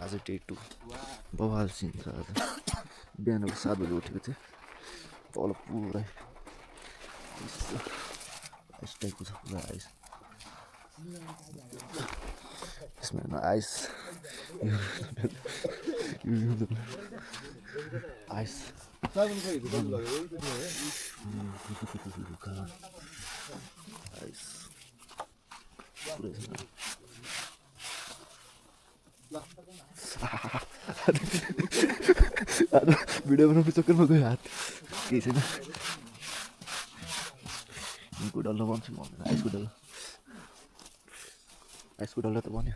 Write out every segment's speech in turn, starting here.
आज डे 2 बवाल सिन छ आज बिहान 7 बजे उठेको थिएँ तल पुरै आइस टाइपको छ पुरा आइस यसमा आइस आइस आइस पुरै भिडियो बनाउनु चक्करमा गयो हात केही छैन यिनको डल्लो भन्छु म आइसको डल्लो त भन्यो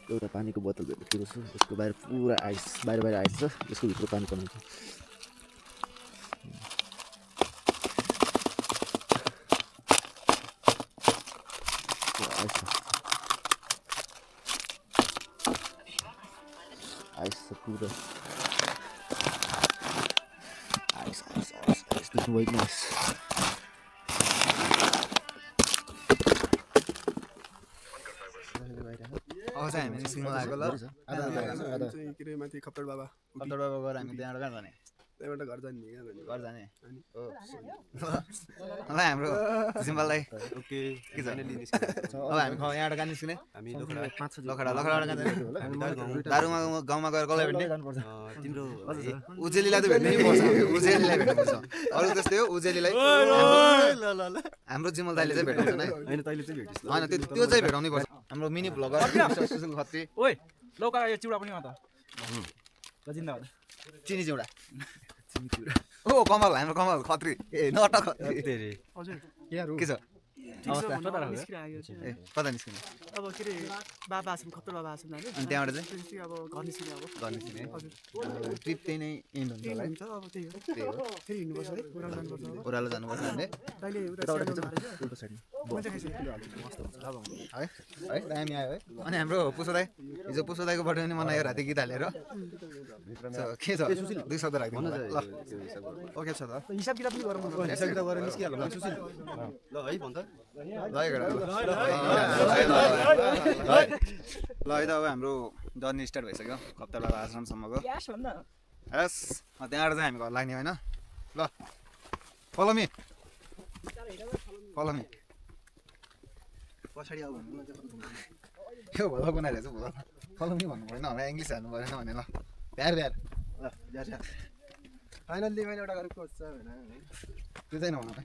एउटा पानीको बोतल भेटेको छु यसको बाहिर पुरा आइस बाहिर आइस छ यसको भित्र पानी कमाउँछ आइस छ पुरा आइस देख्नु भयो कि आइस हामी निस्किनु लागेको ल के रे माथि खप्तर बाबा गएर हामी त्यहाँबाट कहाँ जाने त्यहाँबाट घर जाने घर जाने हो मलाई हाम्रो सिम्बललाई ओके के छ अब हामी यहाँबाट कहाँ निस्किने हामी लखडा कहाँ जाने दारुमा गाउँमा गएर कसलाई भेट्ने तिम्रो उजेलीलाई त भेट्नै पर्छ उजेलीलाई भेट्नुपर्छ अरू त्यस्तै हो उजेलीलाई हाम्रो जिमल दाइले चाहिँ भेटाउँछ नै हैन तैले चाहिँ भेटिस् होइन त्यो चाहिँ भेटाउनै पर्छ हाम्रो मिनी भ्लगर सुशील खत्री ओइ लौका यो चिउडा पनि त ल जिन्दाबाद चिनी चिउडा ओ कमल हाम्रो कमल खत्री ए नट खत्री के छ अवस्था ए कता निस्किने अब के अरे बाबा आश्रम खप्तर बाबा आश्रम जाने अनि त्यहाँबाट चाहिँ अब घर निस्किने अब घर निस्किने ट्रिप त्यही नै एन्ड हुन्छ होला हुन्छ अब त्यही हो फेरि हिँड्नुपर्छ है ओह्रालो जानुपर्छ भने तैँले उता है है दामी आयो है अनि हाम्रो पुसो दाई हिजो पुसो दाईको बर्थडे पनि मनायो राति गीत हालेर के छ 2 शब्द राखिदिनु ल ओके छ त हिसाब किताब पनि गरौँ हिसाब किताब गरेर निस्किहाल्नु ल सुशील ल है भन्छ ल है त अब हाम्रो जर्नी स्टार्ट भइसक्यो खप्तर बाबा आश्रमसम्मको यस त्यहाँबाट चाहिँ हामी घर लाग्ने होइन ल फलो मी पछाडि आऊ भन्नु यो भलो बनाइरहेको छु भलो फलो मी भन्नु परेन होला इङ्ग्लिस हाल्नु परेन भने ल प्यार ल फाइनल्ली मैले एउटा गरेको छ हैन त्यो चाहिँ नभन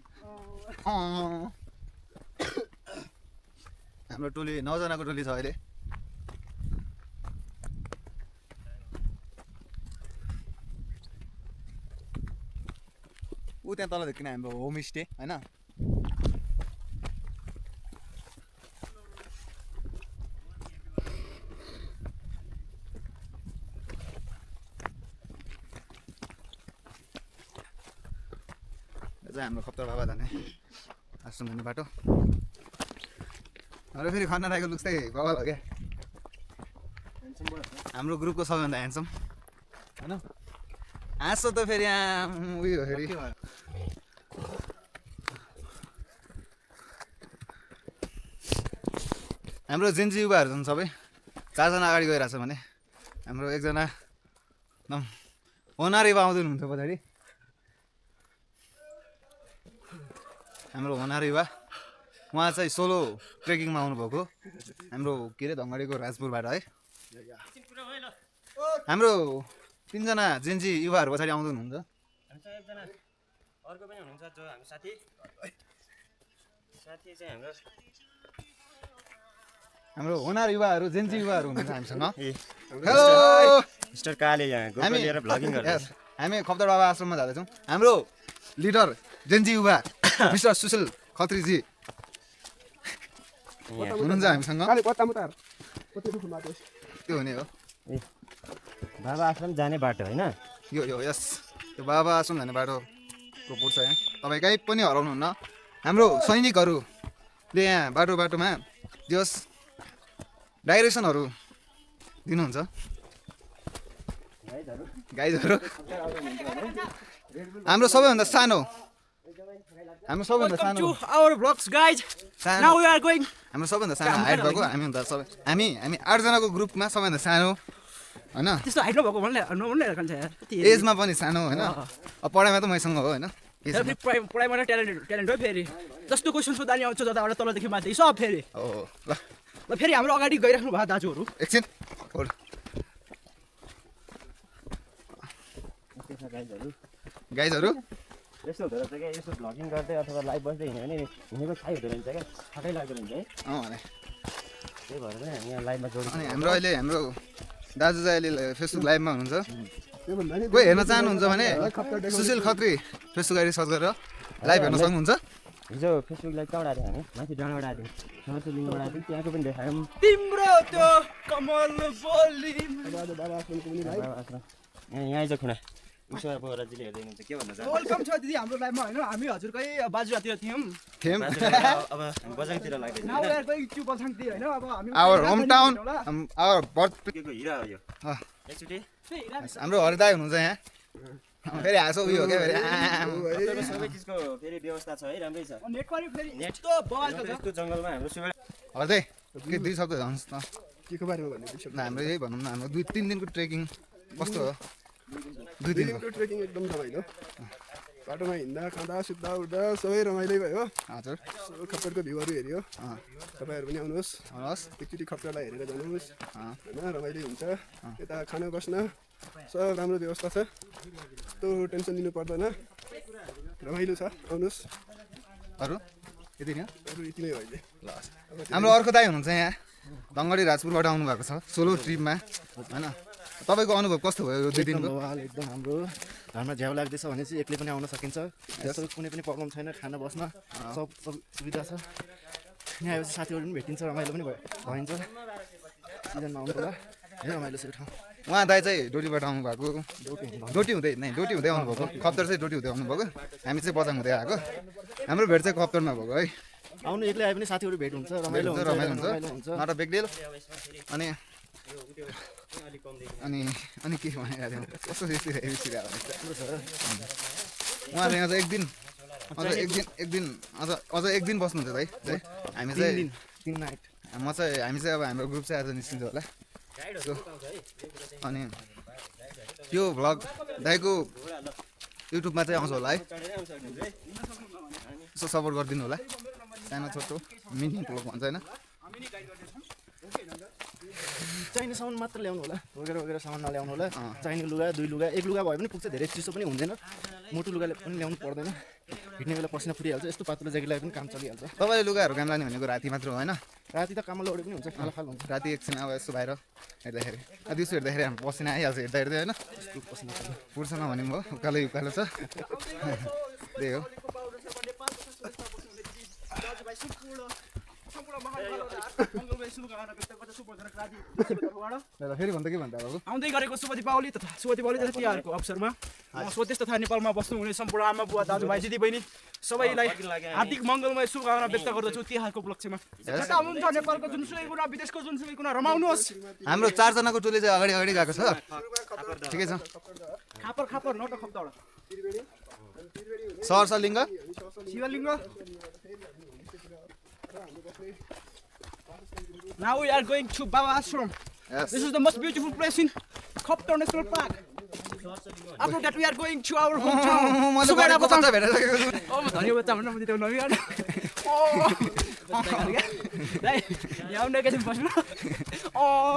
हाम्रो टोली 9 जनाको टोली छ अहिले ऊ त्यहाँ तल देखिन हाम्रो होमस्टे होइन हाम्रो खप्तर बाबा जाने आश्रम जाने बाटो र फेरि खन्ना राईको लुक्स चाहिँ बवाल हो क्या हाम्रो ग्रुपको सबैभन्दा ह्यान्डसम होइन हाँसो त फेरि उयो फेरि हाम्रो जेन्जी युवाहरू छन् सबै 4 जना अगाडि गइरहेछ भने हाम्रो एकजना एकदम होनार युवा आउँदै हुनुहुन्छ पछाडि हाम्रो होनार युवा उहाँ चाहिँ सोलो ट्रेकिङमा आउनुभएको हाम्रो के अरे धनगढीको राजपुरबाट है हाम्रो 3 जना जेन्जी युवाहरू पछाडि आउँदै हुनुहुन्छ अर्को पनि हुनुहुन्छ जो हाम्रो साथी चाहिँ हाम्रो होनार युवाहरू जेन्जी युवाहरू हुनुहुन्छ हामीसँग हेलो मिस्टर काले यहाँ गोप्रो लिएर भ्लगिङ गर्छ हामी खप्तर बाबा आश्रममा जाँदैछौँ हाम्रो लिडर जेन्जी युवा मिस्टर सुशील खत्रीजी हुनुहुन्छ हामीसँग त्यो हुने हो बाबा आश्रम जाने बाटो होइन यो यस त्यो बाबा आश्रम जाने बाटोको पुर्छ यहाँ तपाईँ कहीँ पनि हराउनुहुन्न हाम्रो सैनिकहरूले यहाँ बाटोमा जस डाइरेक्सनहरू दिनुहुन्छ गाइजहरू हाम्रो सबैभन्दा सानो Welcome to our vlogs, guys. सानो Now we are going. हाम्रो सबैभन्दा सानो हाइट भएको हामीभन्दा सबै हामी 8जनाको ग्रुपमा सबैभन्दा सानो होइन त्यस्तो हाइट नभएको भन्ने खान्छ यार एजमा पनि सानो होइन अब पढाइमा त मैसँग हो होइन फेरि पढाइमा नै ट्यालेन्ट हो फेरि जस्तो क्वेसन सोध्दा नि आउँछ जताबाट तलदेखि माथि सब फेरि हो ल ल फेरि हाम्रो अगाडि गइराख्नु भयो दाजुहरू एकछिन होल्ड गाइजहरू यस्तो हुँदो रहेछ क्या यस्तो भ्लगिङ गर्दै अथवा लाइभ बस्दै हिँड्यो भने हिँडेको थाहै हुँदैन रहेछ क्या थाहै लाग्दैन हुन्छ है भने त्यही भएर चाहिँ हामी यहाँ लाइभमा जोडेको अनि हाम्रो दाजु चाहिँ अहिले फेसबुक लाइभमा हुनुहुन्छ कोही हेर्न चाहनुहुन्छ भने Sushil Khatri Facebook ID search गरेर लाइभ हेर्न सक्नुहुन्छ हिजो फेसबुक लाइभ कहाँबाट आएको हामी माथि डाँडाबाट आएको समस्या लिङ्कबाट आएको त्यहाँको पनि देखायौँ तिम्रो त्यो कमल बोली यहाँ आइज खुना उसो बोराजीले हेर्दै हुनुहुन्छ के भन्नु छ वेलकम छ दिदी हाम्रो लाइभमा होइन हामी हजुरकै बाजुरातिर थियौँ थियौँ अब हामी बजाङतिर लाग्दै now we are going to बझाङतिर होइन अब हामी our home town our birth के हिरा हो यो एकचोटि हाम्रो हरिदाई हुनुहुन्छ यहाँ फेरि हाँसो उयो हो क्या फेरि तपाईँको सबै चिजको फेरि व्यवस्था छ है राम्रै छ नेटवर्क फेरि यस्तो बवालको छ यस्तो जङ्गलमा हाम्रो सुबे हरिदाई के 2 शब्द भन्नुहोस् न केको बारेमा भन्ने विषय हाम्रो यही भनौँ न हाम्रो 2-3 दिनको ट्रेकिङ कस्तो हो 2 दिनको ट्रेकिङ एकदम रमाइलो बाटोमा हिँड्दा खाँदा सुत्दा उठ्दा सबै रमाइलो भयो हजुर खप्परको भ्यूहरू हेऱ्यो तपाईँहरू पनि आउनुहोस् एकचोटि खप्परलाई हेरेर जानुहोस् होइन रमाइलो हुन्छ यता खान बस्न सब राम्रो व्यवस्था छ त्यो टेन्सन लिनु पर्दैन रमाइलो छ आउनुहोस् अरू यति नै हो अरू यति नै हो अहिले हाम्रो अर्को दाइ हुनुहुन्छ यहाँ दङ्गडी राजपुरबाट आउनु भएको छ सोलो ट्रिपमा होइन तपाईँको अनुभव कस्तो भयो यो 2 दिनको एकदम हाम्रो घरमा झ्याउ लाग्दैछ भने चाहिँ एक्लै पनि आउन सकिन्छ यस्तो कुनै पनि प्रब्लम छैन खाना बस्न सब सुविधा छ यहाँ आएपछि साथीहरू पनि भेटिन्छ रमाइलो पनि भइन्छ सिजनमा आउनु होला धेरै रमाइलो छ यो ठाउँ उहाँ दाइ चाहिँ डोटीबाट आउनु भएको डोटी हुँदै आउनुभएको खप्तर चाहिँ डोटी हुँदै आउनुभएको हामी चाहिँ बजाङ हुँदै आएको हाम्रो भेट चाहिँ खप्तरमा भएको है आउनु एक्लै आए पनि साथीहरू भेट हुन्छ रमाइलो हुन्छ नट अ बिग डिल अनि अनि के भनिरहेको थियौँ कस्तो उहाँ यहाँ चाहिँ अझ एक दिन बस्नुहुन्छ दाइ हामी चाहिँ 3 नाइट हामी चाहिँ अब हाम्रो ग्रुप चाहिँ आज निस्किन्छ होला अनि त्यो भ्लग दाइको युट्युबमा चाहिँ आउँछ होला है यसो सपोर्ट गरिदिनु होला सानो छोटो मिनी भ्लग भन्छ होइन चाहिने सामान मात्र ल्याउनु होला वगेरा सामान नल्याउनु होला चाहिने लुगा 2 लुगा 1 लुगा भए पनि पुग्छ धेरै चिसो पनि हुँदैन मोटो लुगाले पनि ल्याउनु पर्दैन हिँड्ने बेला पसिना फुटिहाल्छ यस्तो पातलो ज्याकेट लगाए पनि काम चलिहाल्छ तपाईँले लुगाहरू काम लाने भनेको राति मात्र होइन राति त काममा लौडे पनि हुन्छ खालखाल हुन्छ राति एकछिन अब यसो बाहिर हेर्दाखेरि दिउँसो हेर्दाखेरि हाम्रो पसिना आइहाल्छ हेर्दै होइन पसिना पुर्छ नभने पनि भयो उकालो छ त्यही हो फेरि भन्दा के भन्दा बाबु आउँदै गरेको शुभ दीपावली तथा तिहारको अवसरमा स्वदेश तथा नेपालमा बस्नुहुने सम्पूर्ण आमा बुवा दाजुभाइ दिदी बहिनी सबैलाई हार्दिक मङ्गलमय शुभकामना व्यक्त गर्दछु तिहारको उपलक्ष्यमा जता हुनुहुन्छ नेपालको जुनसुकै कुना विदेशको जुनसुकै कुना रमाउनुहोस् हाम्रो 4 जनाको टोली चाहिँ अगाडि गएको छ ठिकै छ खापर नट खप्दाबाट सहरसलिङ्ग शिवलिङ्ग Now we are going to Baba Ashram. Yes. This is the most beautiful place in Khoptor National Park. After that we are going to our hometown. मैले Sugaira भेटेर Oh, धन्यवाद चाहन्छु म त्यो नबिगाड. यहाँ नेगेटिभ बस्नु.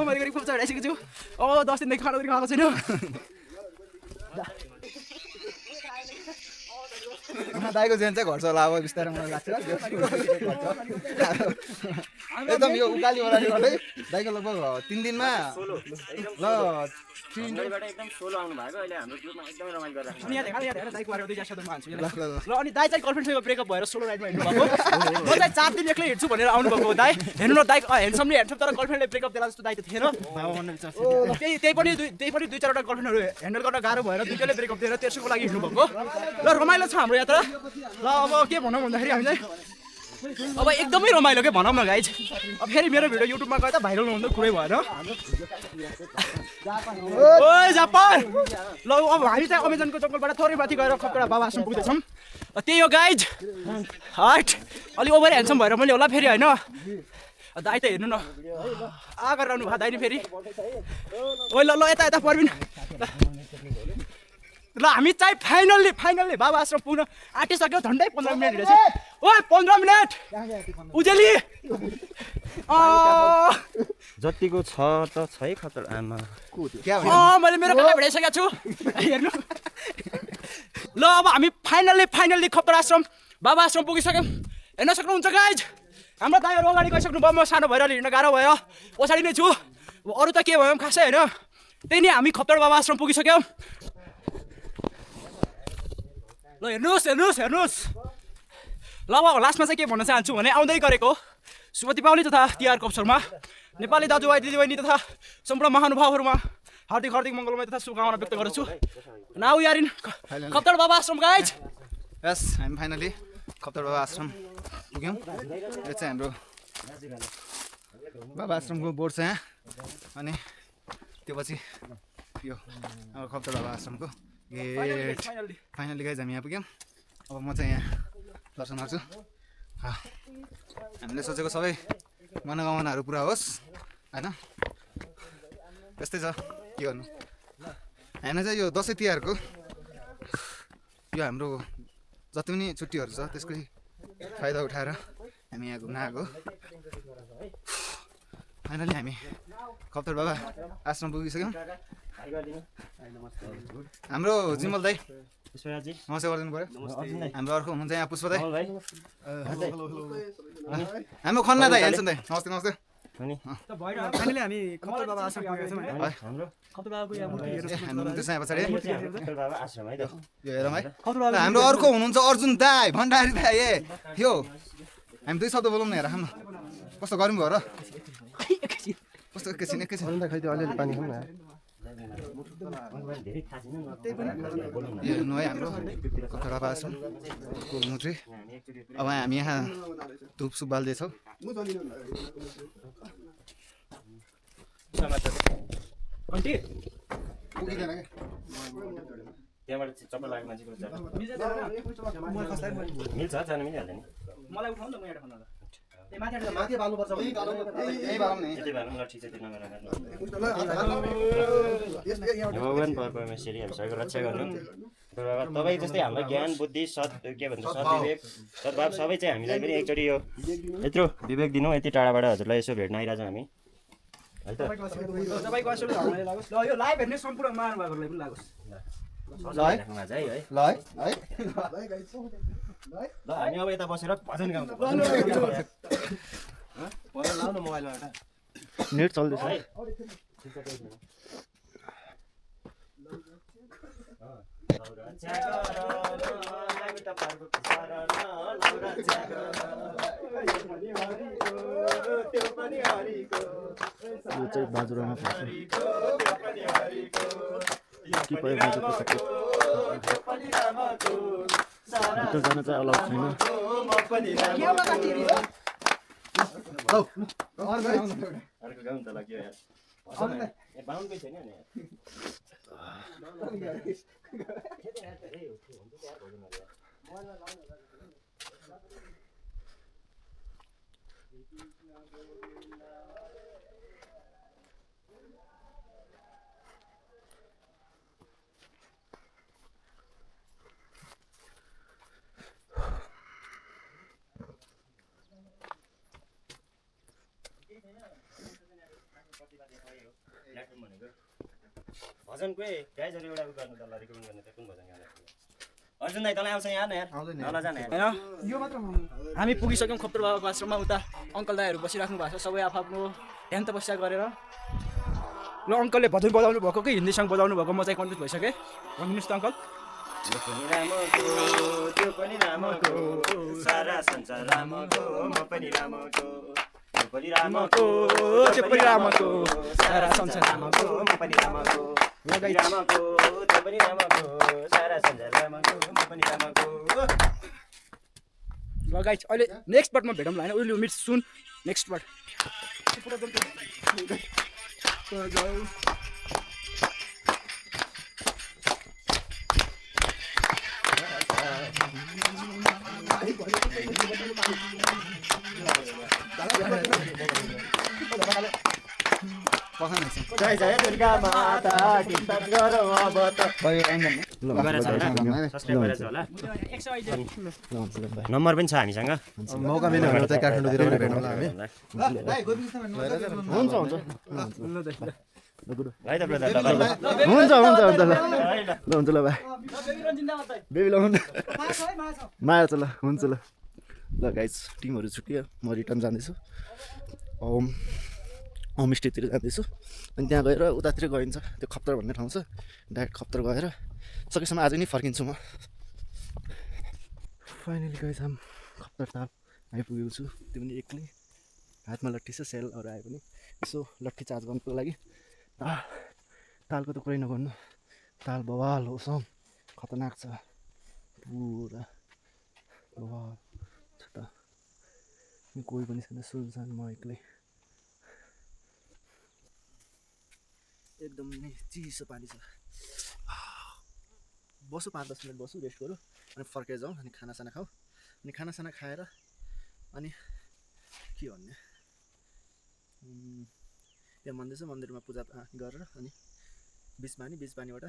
मैले गरी खोप्चा भेटाइसकेको छु. 10 दिनदेखि खाना पनि खाएको छैन. दाइको जेन चाहिँ घट्छ होला अब बिस्तारै मलाई लाग्छ एकदम यो उकाली ओह्राली गर्दै दाइको लगभग 3 दिनमा ल एकदम सोलो आउनु भएको अहिले हाम्रो ग्रुपमा एकदमै रमाइलो गरेर अनि यहाँ हेर दाइको बारेमा दुईजना शब्द मान्छु ल अनि दाइ चाहिँ गर्लफ्रेन्डसँग ब्रेकअप भएर सोलो राइडमा हिँड्नु भएको म चाहिँ 4 दिन एक्लै हिँड्छु भनेर आउनु भएको दाइ हेर्नु न दाइ ह्यान्डसमली ह्यान्डसम तर गर्लफ्रेन्डले ब्रेकअप दिला जस्तो दाइ त थिएन त्यही पनि 2-4 वटा गर्लफ्रेन्डहरू ह्यान्डल गर्न गाह्रो भएर दुईटैले ब्रेकअप दिएर तेर्सोको लागि हिँड्नु भएको ल रमाइलो छ हाम्रो यात्रा ल अब के भनौँ भन्दाखेरि हामीलाई अब एकदमै रमाइलो के भनौँ न गाइज अब फेरि मेरो भिडियो युट्युबमा गए त भाइरल हुनु त कुरै भएन ओइ जापान ल अब हामी चाहिँ अमेजनको जङ्गलबाट थोरै माथि गएर खतरा बाबा आश्रम पुग्दैछौँ त्यही हो गाइज हाइट अलि ओभर ह्यान्डसम भएर मैले होला फेरि होइन दाइ त हेर्नु न आ गरेर आउनु भयो दाइ नि फेरि ओइ ल ल यता यता पर्बिन ल हामी चाहिँ फाइनल्ली बाबा आश्रम पुग्न आँटिसक्यो झन्डै 15 मिनट रहेछ ओइ 15 मिनट उजेली जतिको छ त छै खतर आमा मैले मेरो काका भेटाइसकेको छु हेर्नु ल अब हामी फाइनल्ली खतर आश्रम बाबा आश्रम पुगिसक्यौँ हेर्न सक्नुहुन्छ गाइज हाम्रो दाइहरू अगाडि गइसक्नु भयो म सानो भएर हिँड्न गाह्रो भयो पछाडि नै छु अरू त के भयो खासै होइन त्यही नै हामी खतर बाबा आश्रम पुगिसक्यौँ ल हेर्नुहोस् ल अब लास्टमा चाहिँ के भन्न चाहन्छु भने आउँदै गरेको शुभ दीपावली तथा तिहारको अवसरमा नेपाली दाजुभाइ दिदीबहिनी तथा सम्पूर्ण महानुभावहरूमा हार्दिक मङ्गलमय तथा शुभकामना व्यक्त गर्छु नाउ यारिन खतर बाबा आश्रम गाइज यस हामी फाइनली खतर बाबा आश्रम पुग्यौँ यो चाहिँ हाम्रो बाबा आश्रमको बोर्ड छ यहाँ अनि त्यो पछि यो अब खतर बाबा आश्रमको गेट फाइनली गाइज हामी यहाँ पुग्यौँ अब म चाहिँ यहाँ दर्शन गर्छु हामीले सोचेको सबै मनोकामनाहरू पुरा होस् होइन त्यस्तै छ के गर्नु होइन चाहिँ यो दसैँ तिहारको यो हाम्रो जति पनि छुट्टीहरू छ त्यसकै फाइदा उठाएर हामी यहाँ घुम्न आएको फाइनली हामी खप्तर बाबा आश्रम पुगिसक्यौँ हाम्रो जिमल दाई नमस्ते गरिदिनु पऱ्यो हाम्रो अर्को हुनुहुन्छ यहाँ पुष्प दाई हाम्रो खन्ना दाई हेर्छन् दाई नमस्ते फाइनली हामी खप्तर बाबा आश्रम पुगेको छौँ है हाम्रो खप्तर बाबाको यहाँ मूर्ति हेर्नु हाम्रो त्यसमा पछाडि खतर बाबा आश्रम है त यो हेरौँ है हाम्रो अर्को हुनुहुन्छ अर्जुन दाई भण्डारी दाई ए यो हामी दुई शब्द बोलाउँ न हेर न कस्तो गर्मी भयो र कस्तो एकैछिन अलिअलि पानी खाउँ न धेरै थाहा छैन यो हेर्नु है हाम्रो खतर बाबा आश्रमको मुट्री अब हामी यहाँ धुप सुप बाल्दैछौँ आन्टी पुगिँदैन क्या त्यहाँबाट चप्पल लागेको मान्छेको मिल्छ जानु मिलिहाल्छ नि मलाई उठाउनु न म यहाँ खन्नु माथि बाल्नुपर्छ यही बालौँ न यतै भएर ल ठिक छ त्यो नगरेर भगवान् परमेश्वरी हामी सबैको रक्षा गर्नु तपाईँ जस्तै हामीलाई ज्ञान बुद्धि के भन्छ सद्विवेक सद्भाव सबै चाहिँ हामीलाई पनि एकचोटि यो यत्रो विवेक दिनु यति टाढाबाट हजुरलाई यसो भेट्न आइरहेछौँ हामी है त तपाईँको आशीर्वाद हामीलाई लागोस् ल यो लाइभ हेर्ने सम्पूर्ण महानुभावहरूलाई पनि लागोस् राख्नुमा चाहिँ है ल है ल हामी अब यता बसेर भजन गाउँछौँ लाउनु मोबाइलमा एउटा नेट चल्दैछ है यो चाहिँ बाजुरामा पर्छ कि पऱ्यो बाजुको सबै भित्र जान चाहिँ अलाउ छैन अर्को गाउँ त लाग्यो यार बाहुनकै छैन नि भजनकै गाइजहरू एउटा गर्नु त रिकमेन्ड गर्ने त कुन भजन गाना अर्जुन दाइ तँलाई आउँछ यहाँ न यार नला जाने होइन हामी पुगिसक्यौँ खप्तर बाबाको आश्रममा उता अङ्कल दाइहरू बसिराख्नु भएको छ सबै आफ्नो ध्यान तपस्या गरेर ल अङ्कलले भजन बजाउनु भएको कि हिन्दी सङ्ग बजाउनु भएको म चाहिँ कन्फ्युज भइसकेँ भनिदिनुहोस् त अङ्कल त्यो पनि रामको सारा संसार रामको म पनि रामको त्यो पनि रामको सारा संसार रामको म पनि रामको रामको त्यो पनि रामको सारा संसार रामको म पनि रामको ल गाइज अहिले नेक्स्ट पार्टमा भेटौँ ल होइन will you meet soon next part जय जय दुर्गा माता कीर्तन गरौँ अब त सब्सक्राइब गरेछ होला नम्बर पनि छ हामीसँग मौका मिल्यो भने चाहिँ काठमाडौँतिर पनि भेटौँला हामी हुन्छ हुन्छ है त ब्रदर तपाईँ हुन्छ हुन्छ हुन्छ ल ल हुन्छ ल भाइ बेबी ल हुन्छ माया छ ल हुन्छ ल ल गाइज टिमहरू छुट्यो म रिटर्न जाँदैछु होमस्टेतिर जाँदैछु अनि त्यहाँ गएर उतातिर गइन्छ त्यो खप्तर भन्ने ठाउँ छ डाइरेक्ट खप्तर गएर सकेसम्म आज नै फर्किन्छु म फाइनली गाइज हाम खप्तर ताल आइपुगेको छु त्यो पनि एक्लै हातमा लट्ठी छ सेलहरू आयो भने यसो लट्ठी चार्ज गर्नुको लागि तालको त कुरै नगर्नु ताल बवाल हो सम खतरनाक छ पुरा बवाल छ त कोही पनि छैन सुनसान म एक्लै एकदम नै चिसो पानी छ बसु 5-10 मिनट बसु रेस्ट गरौँ अनि फर्केर जाउँ अनि खानासाना खाऊ अनि खानासाना खाएर अनि के भन्ने यहाँ मन्दिर छ मन्दिरमा पूजा गरेर अनि बिचपानीबाट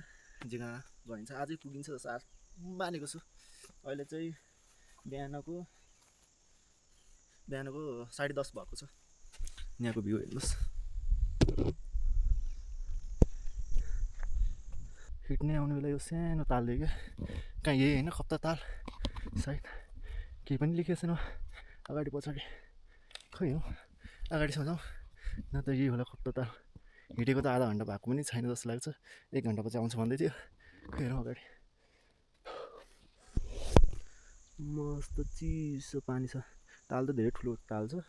जिगा गइन्छ आजै पुगिन्छ जस्तो आज मानेको छु अहिले चाहिँ बिहानको 10:30 भएको छ यहाँको भ्यू हेर्नुहोस् हिँड्ने आउने बेला यो सानो ताल देख्यो कहाँ यही होइन खप्तर ताल सायद केही पनि लेखेको छैन अगाडि पछाडि खै हो अगाडिसम्म जाउँ न त यही होला खप्तर ताल हिँडेको त आधा घन्टा भएको पनि छैन जस्तो लाग्छ 1 घन्टा पछि आउँछ भन्दै थियो खै हेरौँ अगाडि मस्त चिसो पानी छ ताल त धेरै ठुलो ताल छ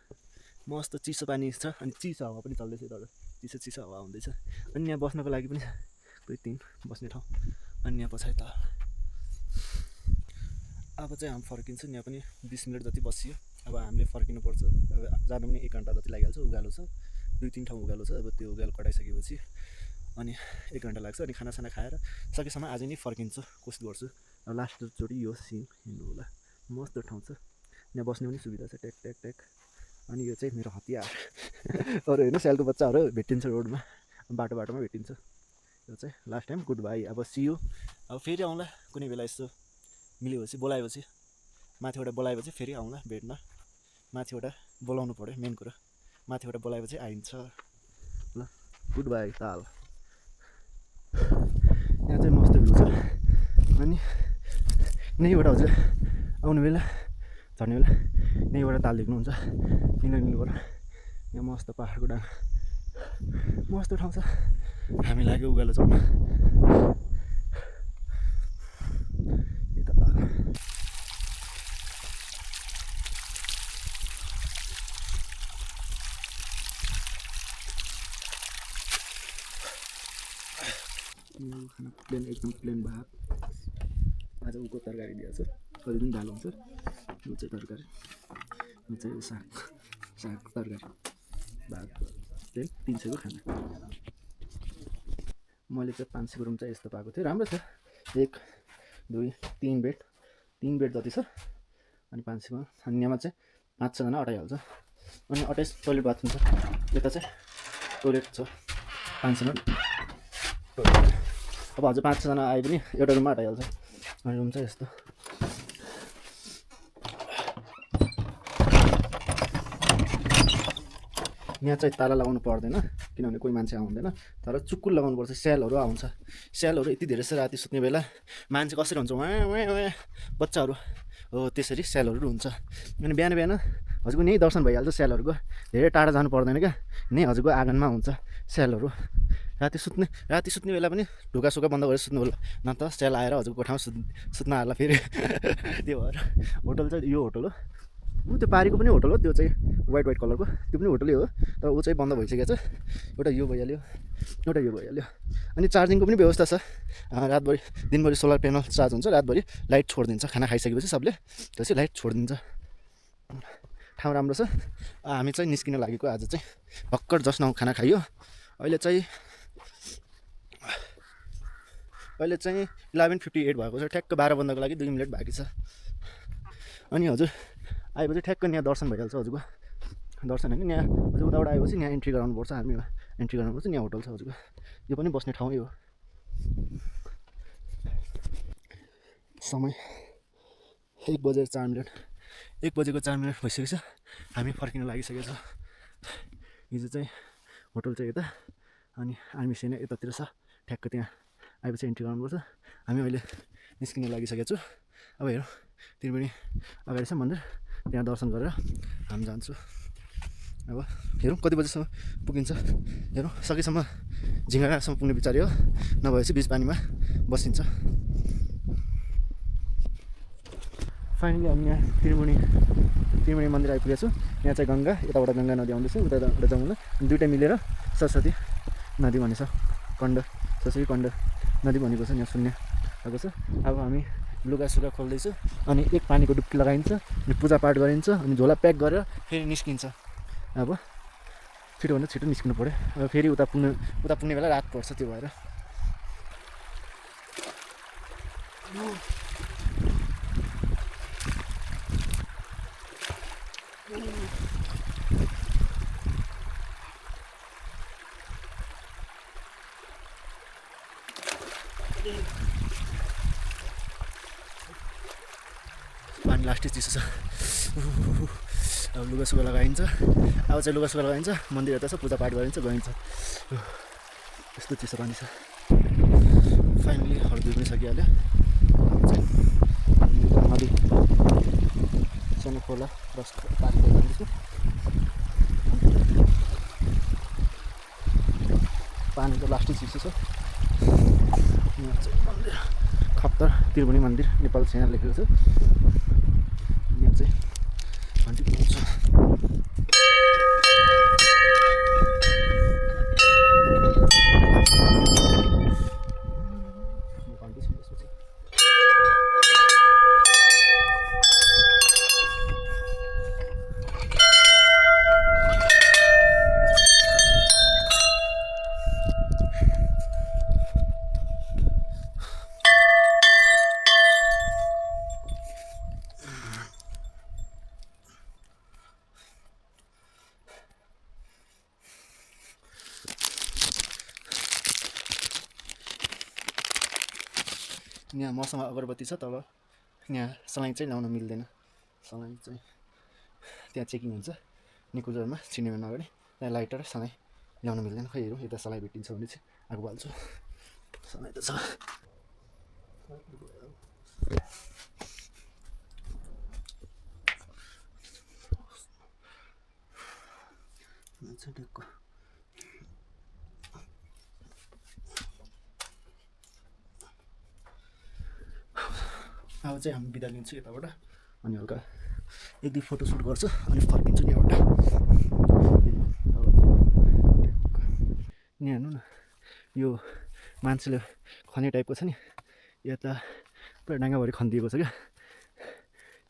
मस्त चिसो पानी छ अनि चिसो हावा पनि चल्दैछ तर चिसो हावा आउँदैछ अनि यहाँ बस्नको लागि पनि दुई तीन बस्ने ठाउँ अनि यहाँ पछाडि ताल अब चाहिँ हामी फर्किन्छौँ यहाँ पनि 20 मिनट जति बसियो अब हामीले फर्किनुपर्छ अब जानु पनि 1 घन्टा जति लागिहाल्छ उकालो छ 2-3 ठाउँ उकालो छ अब त्यो उकालो कटाइसकेपछि अनि 1 घन्टा लाग्छ अनि खानासाना खाएर सकेसम्म आज नै फर्किन्छु कोसिस गर्छु अब लास्टचोटि यो सिन हेर्नु होला मस्त ठाउँ छ यहाँ बस्ने पनि सुविधा छ ट्याक ट्याक ट्याक अनि यो चाहिँ मेरो हतियार अरू होइन स्यालको बच्चाहरू भेटिन्छ रोडमा बाटोमा भेटिन्छ यो चाहिँ लास्ट टाइम गुड बाई अब सी यू अब फेरि आउँला कुनै बेला यस्तो मिलेपछि बोलाएपछि माथिबाट बोलाएपछि फेरि आउँला भेट्न माथिबाट बोलाउनु पऱ्यो मेन कुरा माथिबाट बोलाएपछि आइन्छ ल गुड बाई ताल यहाँ चाहिँ मस्त भ्यू छ अनि यहीँबाट हजुर आउनु बेला झर्ने बेला यहीँबाट ताल देख्नुहुन्छ निलो यहाँ मस्त पाहाडको डाँगा मस्त ठाउँ छ हामी लाग्यो उकालो जाउँ यता खाना प्लेन एकदम प्लेन भात आज उको तरकारी दिएको छ कहिले पनि दाल हुन्छ यो चाहिँ तरकारी यो चाहिँ साग तरकारी भात प्लेन 300 को खाना मैले चाहिँ 500 को रुम चाहिँ यस्तो पाएको थिएँ राम्रो छ 1 2 3 बेड जति छ अनि 500 को अनि यहाँमा चाहिँ 5 जना अटाइहाल्छ अनि अट्याच टोइलेट बाथरुम छ यता चाहिँ टोइलेट छ 5 जना अब हजुर 5 जना आए पनि एउटा रुममा अटाइहाल्छ अनि रुम चाहिँ यस्तो यहाँ चाहिँ ताला लगाउनु पर्दैन किनभने कोही मान्छे आउँदैन तर चुक्कुल लगाउनुपर्छ स्यालहरू आउँछ स्यालहरू यति धेरै छ राति सुत्ने बेला मान्छे कसरी हुन्छ वहाँ बच्चाहरू हो त्यसरी स्यालहरू हुन्छ अनि बिहान हजुरको नै दर्शन भइहाल्छ स्यालहरूको धेरै टाढा जानु पर्दैन क्या नै हजुरको आँगनमा हुन्छ स्यालहरू राति सुत्ने बेला पनि ढुकासुका बन्द गरेर सुत्नु होला न त स्याल आएर हजुरको ठाउँ सुत्न हाल्ला फेरि त्यो भएर होटल चाहिँ यो होटल हो त्यो पारीको पनि होटल हो त्यो चाहिँ वाइट कलरको त्यो पनि होटलै हो तर ऊ चाहिँ बन्द भइसकेको छ एउटा यो भइहाल्यो अनि चार्जिङको पनि व्यवस्था छ रातभरि दिनभरि सोलर प्यानल चार्ज हुन्छ रातभरि लाइट छोडिदिन्छ खाना खाइसकेपछि सबले त्यसै लाइट छोडिदिन्छ ठाउँ राम्रो छ। हामी चाहिँ निस्किन लागेको आज चाहिँ भर्खर जस्ट नाउ खाना खायो। अहिले चाहिँ 11:58 भएको छ। ठ्याक्क 12 बन्दाको लागि 2 मिनट बाँकी छ। अनि हजुर आएपछि ठ्याक्क यहाँ दर्शन भइहाल्छ हजुरको। दर्शन होइन यहाँ हजुर उताबाट आएपछि यहाँ एन्ट्री गराउनुपर्छ। हामी एन्ट्री गराउनुपर्छ। यहाँ होटल छ हजुरको। यो पनि बस्ने ठाउँै हो। समय 1:04 1 बजेको 4 मिनट भइसकेको छ। हामी फर्किन लागिसकेको छ। हिजो चाहिँ होटल चाहिँ यता अनि आर्मी सेना यतातिर छ। ठ्याक्क त्यहाँ आएपछि एन्ट्री गर्नुपर्छ। हामी अहिले निस्किन लागिसकेको छु। अब हेरौँ त्रिवेणी अगाडि छ मन्दिर, त्यहाँ दर्शन गरेर हामी जान्छु। अब हेरौँ कति बजीसम्म पुगिन्छ। हेरौँ सकेसम्म झिङ्गासम्म पुग्ने विचार हो, नभएपछि बिच पानीमा बसिन्छ। फाइनली हामी यहाँ त्रिवेणी मन्दिर आइपुगेको छु। यहाँ चाहिँ गङ्गा, यताबाट गङ्गा नदी आउँदैछ, उताबाट जमुना, दुइटै मिलेर सरस्वती नदी भनेछ। कण्ड सरस्वती कण्ड नदी भनेको छ। यहाँ शून्य भएको छ। अब हामी लुगासुगा खोल्दैछु अनि एक पानीको डुब्की लगाइन्छ अनि पूजापाठ गरिन्छ अनि झोला प्याक गरेर फेरि निस्किन्छ। अब छिटोभन्दा छिटो निस्किनु पऱ्यो। अब फेरि उता पुग्ने बेला रात पर्छ। त्यो भएर पानी लास्टै चिसो छ। अब लुगासुगा लगाइन्छ। अब चाहिँ लुगासुगा लगाइन्छ, मन्दिर यता छ, पूजापाठ गरिन्छ, गइन्छ। यस्तो चिसो पानी छ। फाइनली हर्दी पनि सकिहाल्यो। अब चाहिँ नदी सानो खोला रस पानी जाँदैछु। पानी त लास्टै चिसो छ। यहाँ चाहिँ मन्दिर खप्तर त्रिवेणी मन्दिर नेपाल सेना लेखेको छ। यहाँ चाहिँ घन्टी पाउँछ। यहाँ मसँग अगरबत्ती छ। तब यहाँ सलाइ चाहिँ ल्याउन मिल्दैन। सलाइ चाहिँ त्यहाँ चेकिङ हुन्छ निकुञ्जरमा छिन्नेभन्दा अगाडि। त्यहाँ लाइटर सलाइ ल्याउन मिल्दैन। खै हेरौँ यता सलाइ भेटिन्छ भने चाहिँ आगो बाल्छु। सलाइ त छ। अब चाहिँ हामी बिदा लिन्छु यताबाट अनि हल्का एक दुई फोटोसुट गर्छु अनि फर्किन्छु यहाँबाट। यहाँ हेर्नु न, यो मान्छेले खने टाइपको छ नि, यता पुरा डाँगाभरि खनिदिएको छ क्या।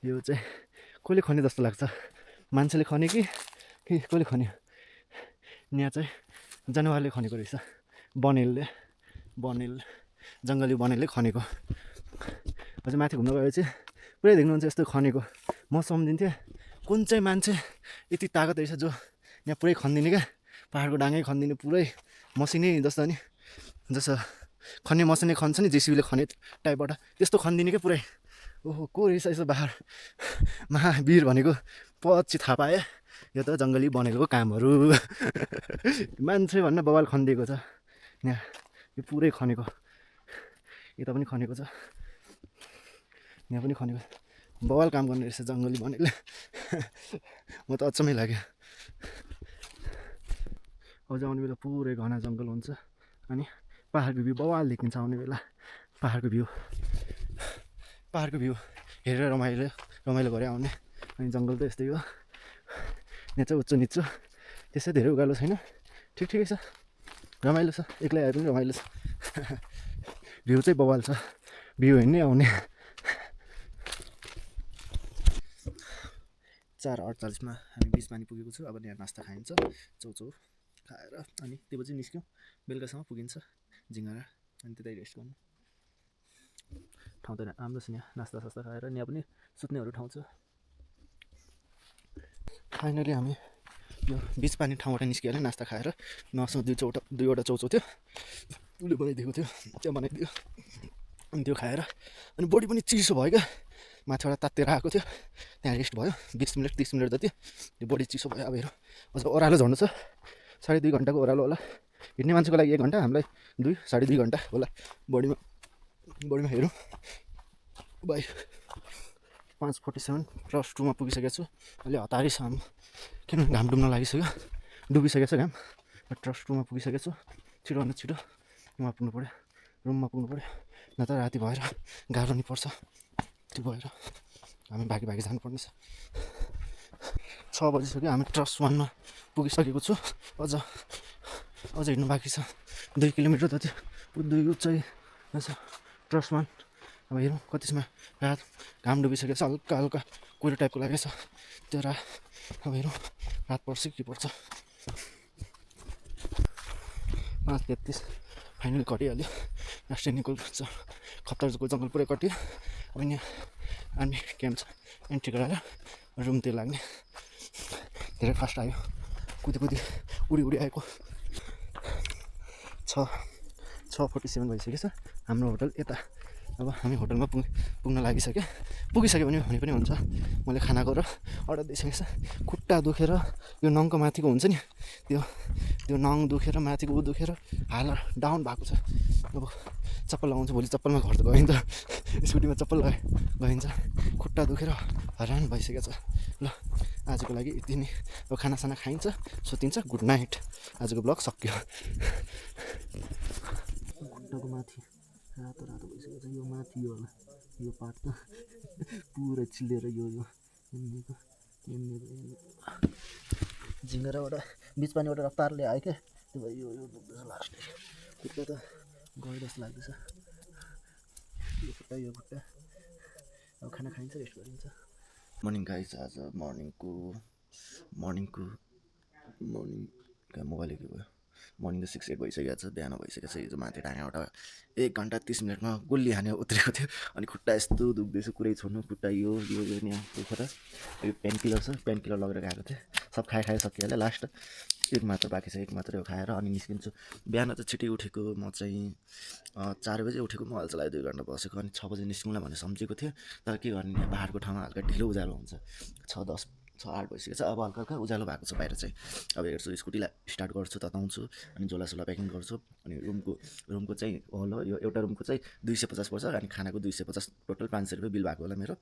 यो चाहिँ कसले खने जस्तो लाग्छ। मान्छेले खने कि कसले खन्यो। यहाँ चाहिँ जनावरले खनेको रहेछ। बनेल जङ्गली बनेलले खनेको। अझै माथि घुम्न गएपछि पुरै देख्नुहुन्छ यस्तो खनेको। म सम्झिन्थेँ कुन चाहिँ मान्छे यति तागत रहेछ जो यहाँ पुरै खनिदिने क्या। पाहाडको डाँगै खनिदिने पुरै मसिनै जस्तो नि, जस्तो खन्ने मसिनै खन्छ नि जेसिबीले खने टाइपबाट त्यस्तो खनिदिने क्या पुरै। ओहो को रहेछ यसो बाहिर महावीर भनेको पछि थाहा पाएँ। यो त जङ्गली बनेको कामहरू। मान्छे भन्न बवाल खनिदिएको छ यहाँ। यो पुरै खनेको, यता पनि खनेको छ, यहाँ पनि खनेको। बवाल काम गर्ने रहेछ जङ्गली बनेले। म त अचम्मै लाग्यो। अझ आउने बेला पुरै घना जङ्गल हुन्छ अनि पाहाडको भ्यू बवाल देखिन्छ आउने बेला। पाहाडको भ्यू हेरेर रमाइलो गरे आउने। अनि जङ्गल त यस्तै हो। यहाँ चाहिँ उच्च निच्चो त्यसै धेरै उकालो छैन, ठिकै छ, रमाइलो छ। एक्लै आए पनि रमाइलो छ। भ्यू चाहिँ बवाल छ। भ्यू हेर्नै आउने। 4:48 हामी बिच पानी पुगेको छु। अब यहाँ नास्ता खाइन्छ, चौचौ खाएर अनि त्यो पछि निस्क्यौँ। बेलुकासम्म पुगिन्छ झिङ्गरा, अनि त्यतै रेस्ट गर्नु। ठाउँ त राम्रो छ यहाँ, नास्ता खाएर यहाँ पनि सुत्नेहरू ठाउँ छ। फाइनली हामी यो बिच पानी ठाउँबाट निस्किहाल्यो नास्ता खाएर। मसँग दुईवटा चौचौ थियो, उसले बनाइदिएको थियो, त्यो बनाइदियो। अनि त्यो खाएर अनि बडी पनि चिसो भयो क्या, माथिबाट तातेर आएको थियो। त्यहाँ रेस्ट भयो 20 मिनट 30 मिनट जति, त्यो बडी चिसो भयो। अब हेरौँ अझ ओह्रालो झर्नु छ, 2.5 घन्टाको ओह्रालो होला। हिँड्ने मान्छेको लागि 1 घन्टा, हामीलाई 2-2.5 घन्टा होला। बडीमा हेरौँ। बाई 5:47 ट्रस्ट 2मा पुगिसकेको छु। अहिले हतारै छ हामी, किनभने घाम डुब्न लागिसक्यो, डुबिसकेको छ घाम। ट्रस्ट 2मा पुगिसकेको छु। छिटोभन्दा छिटो उहाँ पुग्नु पऱ्यो, रुममा पुग्नु पऱ्यो, नत्र राति भएर गाह्रो नि पर्छ। त्यो भएर हामी भागी जानुपर्ने छ। 6 बजिसक्यो, हामी ट्रस्ट 1मा पुगिसकेको छु। अझ हिँड्नु बाँकी छ 2 किलोमिटर जति। 2 चाहिँ ट्रस्ट 1। अब हेरौँ कतिसम्म। रात घाम डुबिसकेको छ, हल्का कुहिरो टाइपको लागेको छ त्यो अब हेरौँ रात पर्छ के पर्छ। 5:33 फाइनली कटिहाल्यो। राष्ट्रिय खप्तरको जङ्गल पुरै कट्यो। अब यहाँ आर्मी क्याम्प छ, एन्ट्री गराएर रुमतिर लाग्ने। धेरै फास्ट आयो, कुदी उडी आएको। 6:47 भइसकेको छ। हाम्रो होटल यता। अब हामी होटलमा पुग्न पुगिसक्यो भने पनि हुन्छ। मैले खानाको र अर्डर दिइसकेको छ। खुट्टा दुखेर यो नङको माथिको हुन्छ नि, त्यो नङ दुखेर माथिको दुखेर हाल डाउन भएको छ। अब चप्पल लगाउँछु, भोलि चप्पलमा घर त गइन्छ, स्कुटीमा चप्पल गइन्छ। खुट्टा दुखेर हरान भइसकेको छ। ल आजको लागि यति नै। अब खानासाना खाइन्छ, सुतिन्छ। Good night. आजको ब्लग सक्यो। खुट्टाको माथि रातो भइसकेको छ। यो माथि यो होला, यो पार्ट त पुरै चिल्लेर यो झिङ्गराबाट बिच पानीबाट रफ्तारले आयो क्या, त्यो भएर यो दुख्दैछ। लास्ट खुट्टा त गयो जस्तो लाग्दैछ। यो खुट्टा। अब खाना खाइन्छ, रेस्ट गरिन्छ। मर्निङ गाइस, आज मर्निङको मोबाइल के भयो। मर्निङ त 6-8 भइसकेको छ, बिहान भइसकेको छ। हिजो माथि ढाँगाबाट 1 घन्टा 30 मिनटमा गोली हानेर उत्रेको थियो। अनि खुट्टा यस्तो दुख्दैछ, कुरै छोड्नु। खुट्टा यो यहाँ दुखेर यो पेन किलर छ, पेन किलर लगेर गएको थिएँ। सब खाइ सकिहाल्यो। लास्ट एक मात्र बाँकी छ, एक मात्र खाएर अनि निस्किन्छु। बिहान चाहिँ छिटै उठेको म चाहिँ 4 बजे उठेको। मोबाइल चलायो 2 घन्टा बसेको। अनि 6 बजे निस्कौँला भनेर सम्झेको थिएँ, तर के गर्ने, पाहाडको ठाउँमा हल्का ढिलो उज्यालो हुन्छ। 6:10-6:08 भइसकेको छ। अब हल्का उज्यालो भएको छ बाहिर चाहिँ। अब हेर्छु, स्कुटीलाई स्टार्ट गर्छु, तताउँछु, अनि झोलासोला प्याकिङ गर्छु। अनि रुमको चाहिँ हलो, यो एउटा रुमको चाहिँ 250 पर्छ, अनि खानाको 250, टोटल 500 रुपियाँ बिल भएको होला मेरो।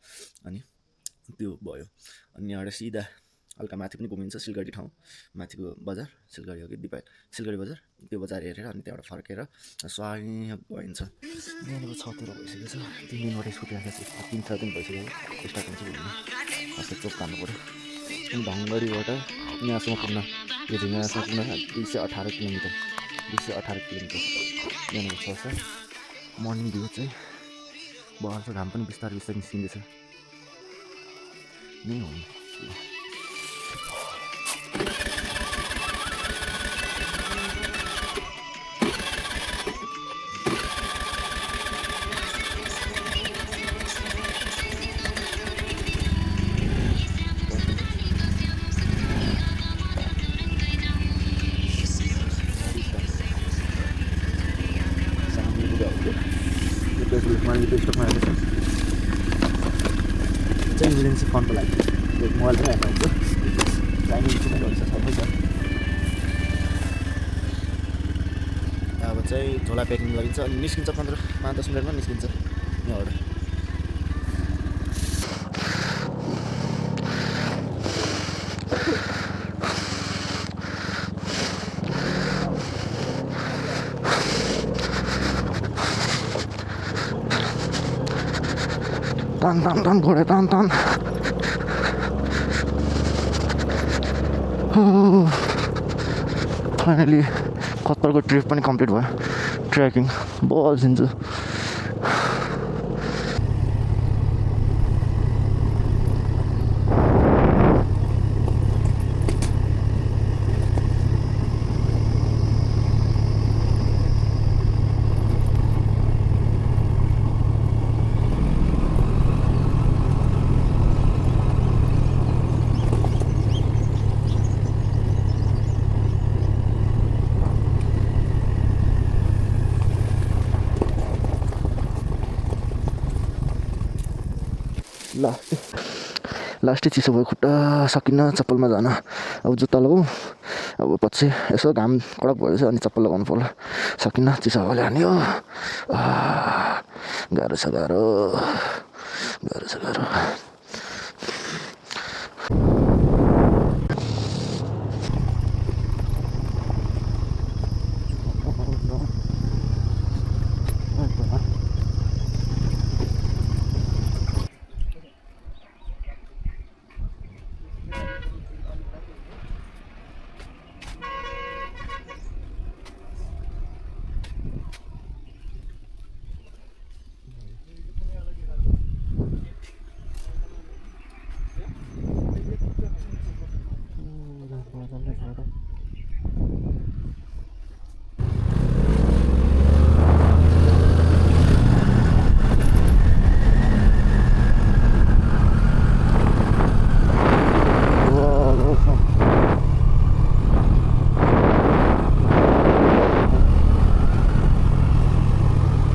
अनि त्यो भयो। अनि यहाँबाट सिधा हल्का माथि पनि घुमिन्छ, सिलगढी ठाउँ माथिको बजार, सिलगढी हो कि सिलगढी बजार, त्यो बजार हेरेर अनि त्यहाँबाट फर्केर स्वाई गइन्छ। यहाँनिर 6:00 भइसकेको छ। 3 दिनबाट स्कुटी राखेको छु, 3-4 दिन भइसक्यो। स्टार्ट हुन्छ घुम्नु, अस्ति चोक तान्नु पऱ्यो। अनि ढङ्गडीबाट यहाँसम्म पुग्न, यो झिङ्गासम्म पुग्न 218 किलोमिटर। यहाँनिर छ। मर्निङ भ्यू चाहिँ बढ्छ, घाम पनि बिस्तारै निस्किँदैछ। नै हो चाहिँ फनको लागि मोबाइल पनि हेर्नु हुन्छ। चाइनिज पनि हुन्छ, सबै छ। अब चाहिँ झोला प्याकिङ गरिन्छ, अनि निस्किन्छ 5-10 मिनटमा निस्किन्छ यहाँबाट। तान घोडे तान फाइनली खतरको ट्रिप पनि कम्प्लिट भयो। ट्रेकिङ बल्झिन्छु। लास्टै चिसो भयो, खुट्टा सकिन्न चप्पलमा जान। अब जुत्ता लगाउँ, अब पछि यसो घाम कडक भएपछि अनि चप्पल लगाउनु पर्ला। सकिन्न, चिसो हावाले हान्यो। गाह्रो छ, गाह्रो छ, गाह्रो।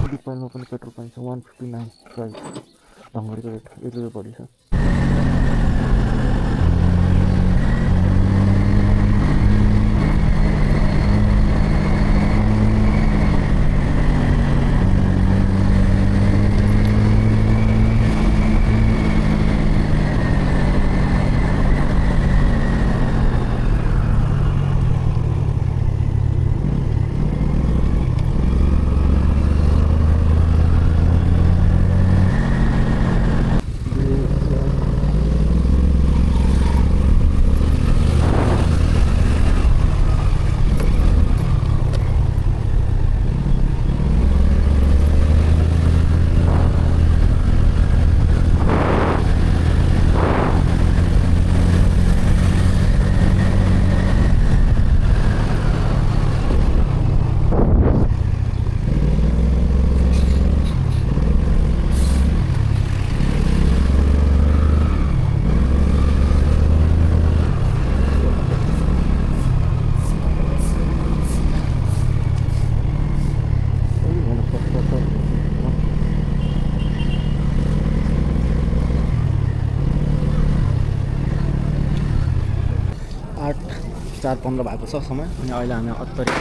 नेपालमा पनि पेट्रोल पाइन्छ 159 प्राइस। ढङ्गडीको रेट 1 रुपियाँ बढी छ। आठ 4:15 भएको छ समय अनि अहिले हामी अत्तरी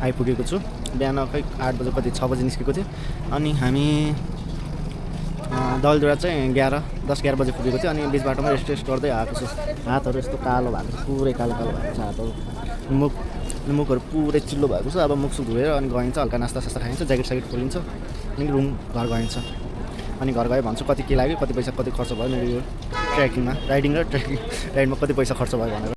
आइपुगेको छु। बिहान खै 8 बजे कति 6 बजे निस्केको थियो अनि हामी दलदुरा चाहिँ 10-11 बजे पुगेको थियो अनि बिच बाटोमा रेस्ट गर्दै आएको छु। हातहरू यस्तो कालो भएको छ, पुरै कालो भएको छ हातहरू। मुखहरू पुरै चिल्लो भएको छ। अब मुख सुख धोएर अनि गइन्छ, हल्का नास्ता खाइन्छ, ज्याकेट खोलिन्छ अनि घर गइन्छ। अनि घर गयो भन्छु कति के लाग्यो, कति पैसा कति खर्च भयो मेरो यो ट्रेकिङमा, राइडिङ र राइडमा कति पैसा खर्च भयो भनेर।